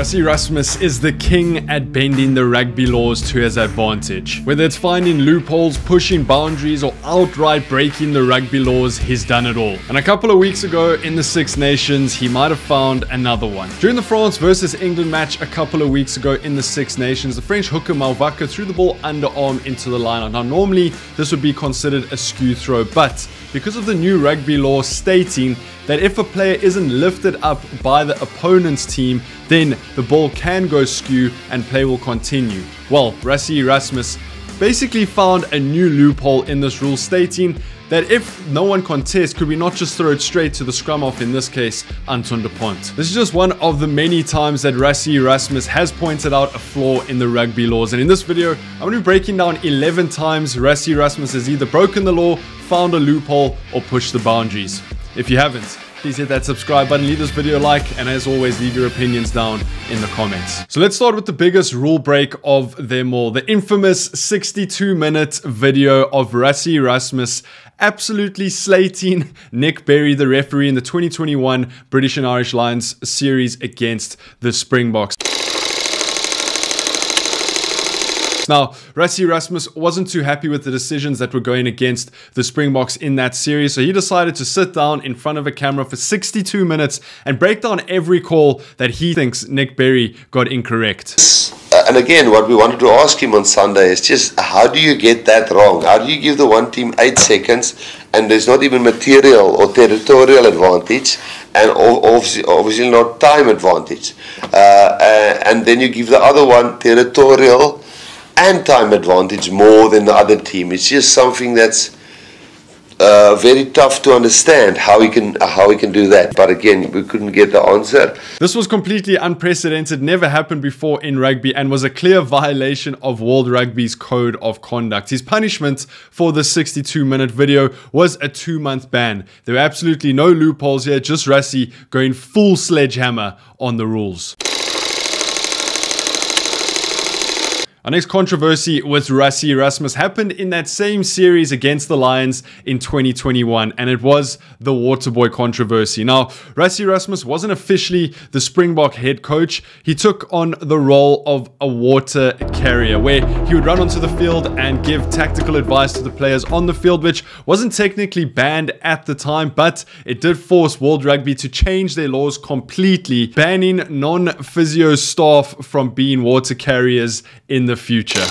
Rassie Erasmus is the king at bending the rugby laws to his advantage. Whether it's finding loopholes, pushing boundaries, or outright breaking the rugby laws, he's done it all. And a couple of weeks ago in the Six Nations, he might have found another one. During the France versus England match a couple of weeks ago in the Six Nations, the French hooker Malvaca threw the ball underarm into the line. Now normally this would be considered a skew throw, but because of the new rugby law stating that if a player isn't lifted up by the opponent's team, then the ball can go skew and play will continue. Well, Rassie Erasmus basically found a new loophole in this rule, stating that if no one contests, could we not just throw it straight to the scrum off, in this case, Anton de Pont. This is just one of the many times that Rassie Erasmus has pointed out a flaw in the rugby laws. And in this video, I'm going to be breaking down 11 times Rassie Erasmus has either broken the law, found a loophole, or pushed the boundaries. If you haven't, please hit that subscribe button, leave this video a like, and as always, leave your opinions down in the comments. So let's start with the biggest rule break of them all. The infamous 62-minute video of Rassie Erasmus absolutely slating Nick Berry, the referee, in the 2021 British and Irish Lions series against the Springboks. Now, Rassie Erasmus wasn't too happy with the decisions that were going against the Springboks in that series, so he decided to sit down in front of a camera for 62 minutes and break down every call that he thinks Nick Berry got incorrect. And again, what we wanted to ask him on Sunday is just, how do you get that wrong? How do you give the one team 8 seconds and there's not even material or territorial advantage, and obviously not time advantage, and then you give the other one territorial and time advantage more than the other team? It's just something that's very tough to understand how he can do that. But again, we couldn't get the answer. This was completely unprecedented, never happened before in rugby, and was a clear violation of World Rugby's code of conduct. His punishment for the 62-minute video was a 2-month ban. There were absolutely no loopholes here, just Rassie going full sledgehammer on the rules. Our next controversy with Rassie Erasmus happened in that same series against the Lions in 2021, and it was the Waterboy controversy. Now, Rassie Erasmus wasn't officially the Springbok head coach. He took on the role of a water carrier, where he would run onto the field and give tactical advice to the players on the field, which wasn't technically banned at the time, but it did force World Rugby to change their laws completely, banning non-physio staff from being water carriers in the future.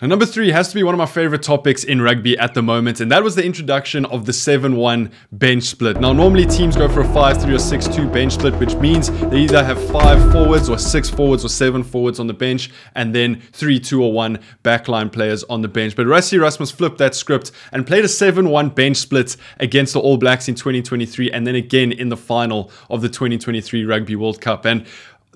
And number 3 has to be one of my favorite topics in rugby at the moment, and that was the introduction of the 7-1 bench split. Now, normally teams go for a 5-3 or 6-2 bench split, which means they either have 5 forwards or 6 forwards or 7 forwards on the bench, and then 3, 2, or 1 backline players on the bench. But Rassie Erasmus flipped that script and played a 7-1 bench split against the All Blacks in 2023, and then again in the final of the 2023 Rugby World Cup. And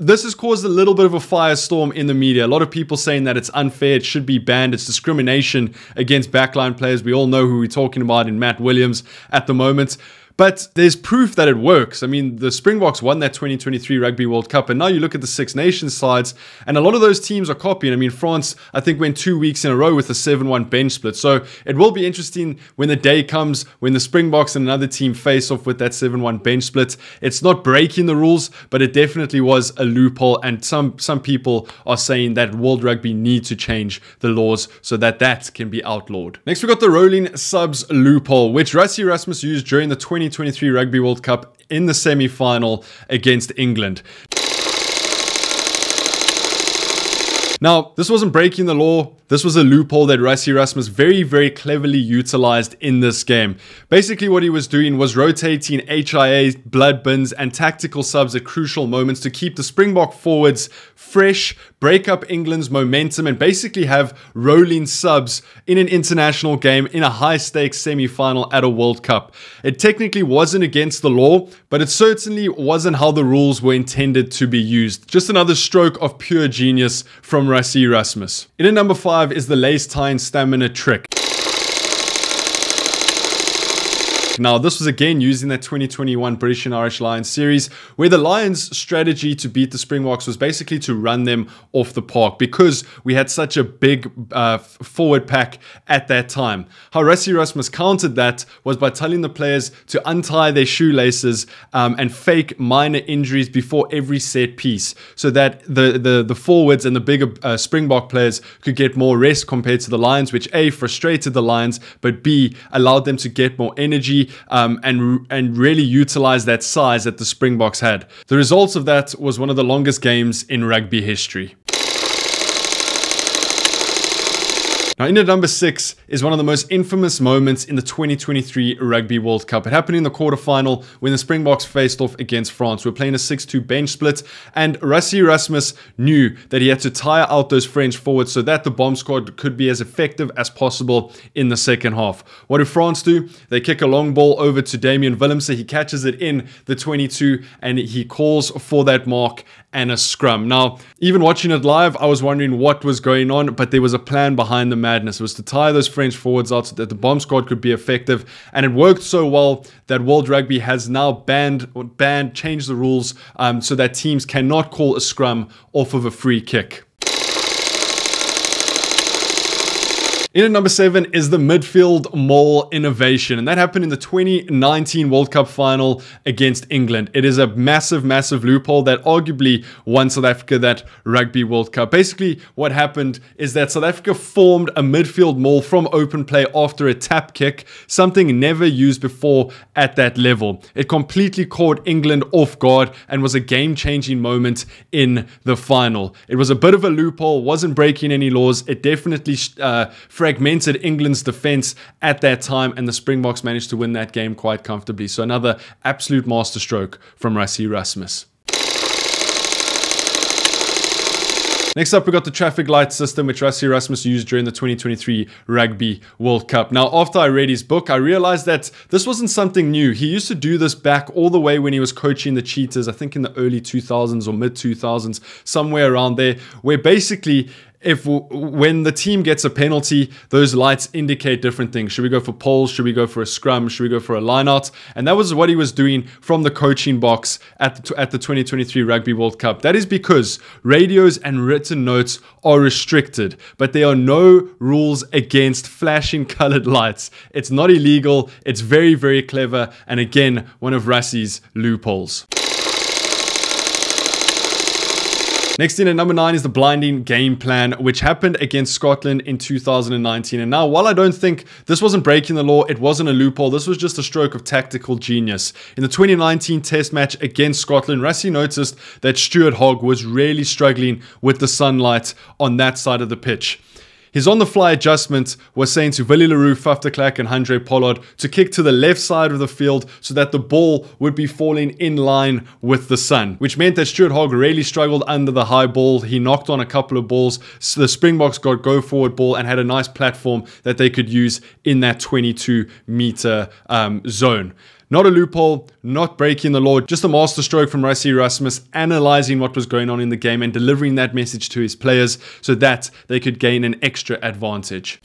this has caused a little bit of a firestorm in the media. A lot of people saying that it's unfair, it should be banned, it's discrimination against backline players. We all know who we're talking about in Matt Williams at the moment. But there's proof that it works. I mean, the Springboks won that 2023 Rugby World Cup, and now you look at the Six Nations sides, and a lot of those teams are copying. I mean, France, I think, went 2 weeks in a row with a 7-1 bench split. So it will be interesting when the day comes when the Springboks and another team face off with that 7-1 bench split. It's not breaking the rules, but it definitely was a loophole, and some people are saying that World Rugby need to change the laws so that that can be outlawed. Next, we got the rolling subs loophole, which Rassie Erasmus used during the 2023 Rugby World Cup in the semi-final against England. Now, this wasn't breaking the law. This was a loophole that Rassie Erasmus very, very cleverly utilized in this game. Basically, what he was doing was rotating HIAs, blood bins, and tactical subs at crucial moments to keep the Springbok forwards fresh, break up England's momentum, and basically have rolling subs in an international game in a high-stakes semi-final at a World Cup. It technically wasn't against the law, but it certainly wasn't how the rules were intended to be used. Just another stroke of pure genius from Rassie Erasmus. In at number 5 is the lace tying stamina trick. kick. Now, this was again using that 2021 British and Irish Lions series, where the Lions' strategy to beat the Springboks was basically to run them off the park because we had such a big forward pack at that time. How Rassie Erasmus countered that was by telling the players to untie their shoelaces and fake minor injuries before every set piece, so that the forwards and the bigger Springbok players could get more rest compared to the Lions, which A, frustrated the Lions, but B, allowed them to get more energy and really utilize that size that the Springboks had. The results of that was one of the longest games in rugby history. Now, in at number 6 is one of the most infamous moments in the 2023 Rugby World Cup. It happened in the quarterfinal when the Springboks faced off against France. We were playing a 6-2 bench split, and Rassie Erasmus knew that he had to tire out those French forwards so that the bomb squad could be as effective as possible in the second half. What do France do? They kick a long ball over to Damien Willemse. He catches it in the 22, and he calls for that mark and a scrum. Now, even watching it live, I was wondering what was going on, but there was a plan behind the madness. It was to tire those French forwards out so that the bomb squad could be effective, and it worked so well that World Rugby has now changed the rules so that teams cannot call a scrum off of a free kick. In at number 7 is the midfield maul innovation, and that happened in the 2019 World Cup final against England. It is a massive, massive loophole that arguably won South Africa that Rugby World Cup. Basically, what happened is that South Africa formed a midfield maul from open play after a tap kick, something never used before at that level. It completely caught England off guard and was a game-changing moment in the final. It was a bit of a loophole, wasn't breaking any laws. It definitely fragmented England's defense at that time, and the Springboks managed to win that game quite comfortably. So another absolute masterstroke from Rassie Erasmus. Next up, we got the traffic light system, which Rassie Erasmus used during the 2023 Rugby World Cup. Now, after I read his book, I realized that this wasn't something new. He used to do this back all the way when he was coaching the Cheetahs, I think in the early 2000s or mid 2000s, somewhere around there, where basically when the team gets a penalty, those lights indicate different things. Should we go for poles? Should we go for a scrum? Should we go for a line out? And that was what he was doing from the coaching box at the 2023 Rugby World Cup. That is because radios and written notes are restricted, but there are no rules against flashing colored lights. It's not illegal. It's very, very clever. And again, one of Rassie's loopholes. Next in at number 9 is the blinding game plan, which happened against Scotland in 2019. And now, while I don't think this wasn't breaking the law, it wasn't a loophole, this was just a stroke of tactical genius. In the 2019 test match against Scotland, Rassie noticed that Stuart Hogg was really struggling with the sunlight on that side of the pitch. His on-the-fly adjustment was saying to Willie Leroux, Faf de Klerk and Handré Pollard to kick to the left side of the field so that the ball would be falling in line with the sun, which meant that Stuart Hogg really struggled under the high ball. He knocked on a couple of balls. So the Springboks got go-forward ball and had a nice platform that they could use in that 22-meter zone. Not a loophole, not breaking the law, just a masterstroke from Rassie Erasmus, analyzing what was going on in the game and delivering that message to his players so that they could gain an extra advantage.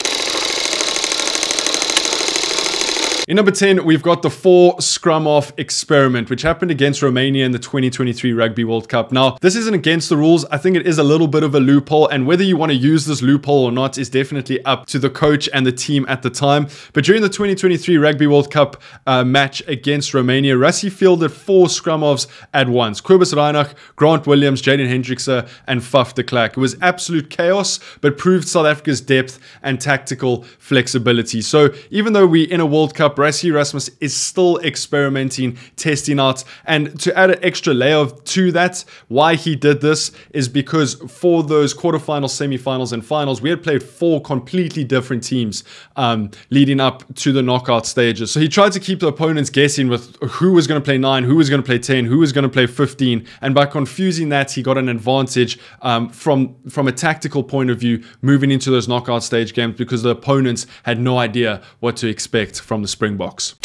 In number 10, we've got the 4 scrum off experiment, which happened against Romania in the 2023 Rugby World Cup. Now, this isn't against the rules. I think it is a little bit of a loophole, and whether you want to use this loophole or not is definitely up to the coach and the team at the time. But during the 2023 Rugby World Cup match against Romania, Rassie fielded 4 scrum offs at once. Kobus Reinach, Grant Williams, Jaden Hendrickse, and Faf de Klerk. It was absolute chaos, but proved South Africa's depth and tactical flexibility. So even though we're in a World Cup, Rassie Erasmus is still experimenting, testing out, and to add an extra layer to that, why he did this is because for those quarterfinals, semifinals, and finals, we had played 4 completely different teams leading up to the knockout stages. So he tried to keep the opponents guessing with who was going to play 9, who was going to play 10, who was going to play 15, and by confusing that, he got an advantage from a tactical point of view moving into those knockout stage games because the opponents had no idea what to expect from the Springboks.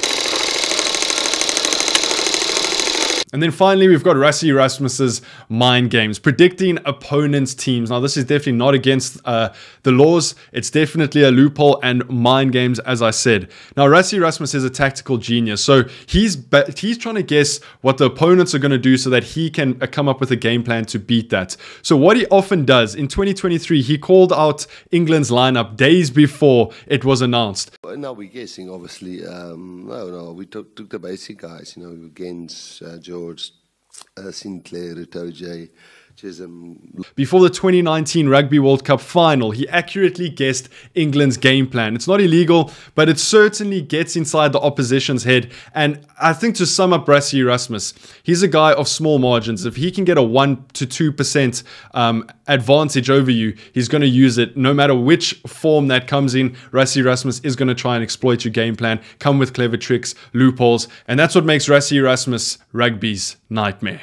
And then finally, we've got Rassie Erasmus's mind games, predicting opponents' teams. Now, this is definitely not against the laws. It's definitely a loophole and mind games, as I said. Now, Rassie Erasmus is a tactical genius. So he's trying to guess what the opponents are going to do so that he can come up with a game plan to beat that. So what he often does, in 2023, he called out England's lineup days before it was announced. Well, now we're guessing, obviously. No, we took the basic guys, against George, Sinclair, Rutoje, Chisholm. Before the 2019 Rugby World Cup final, he accurately guessed England's game plan. It's not illegal, but it certainly gets inside the opposition's head. And I think to sum up Rassie Erasmus, he's a guy of small margins. If he can get a 1 to 2% advantage over you, he's going to use it. No matter which form that comes in, Rassie Erasmus is going to try and exploit your game plan, come with clever tricks, loopholes, and that's what makes Rassie Erasmus rugby's nightmare.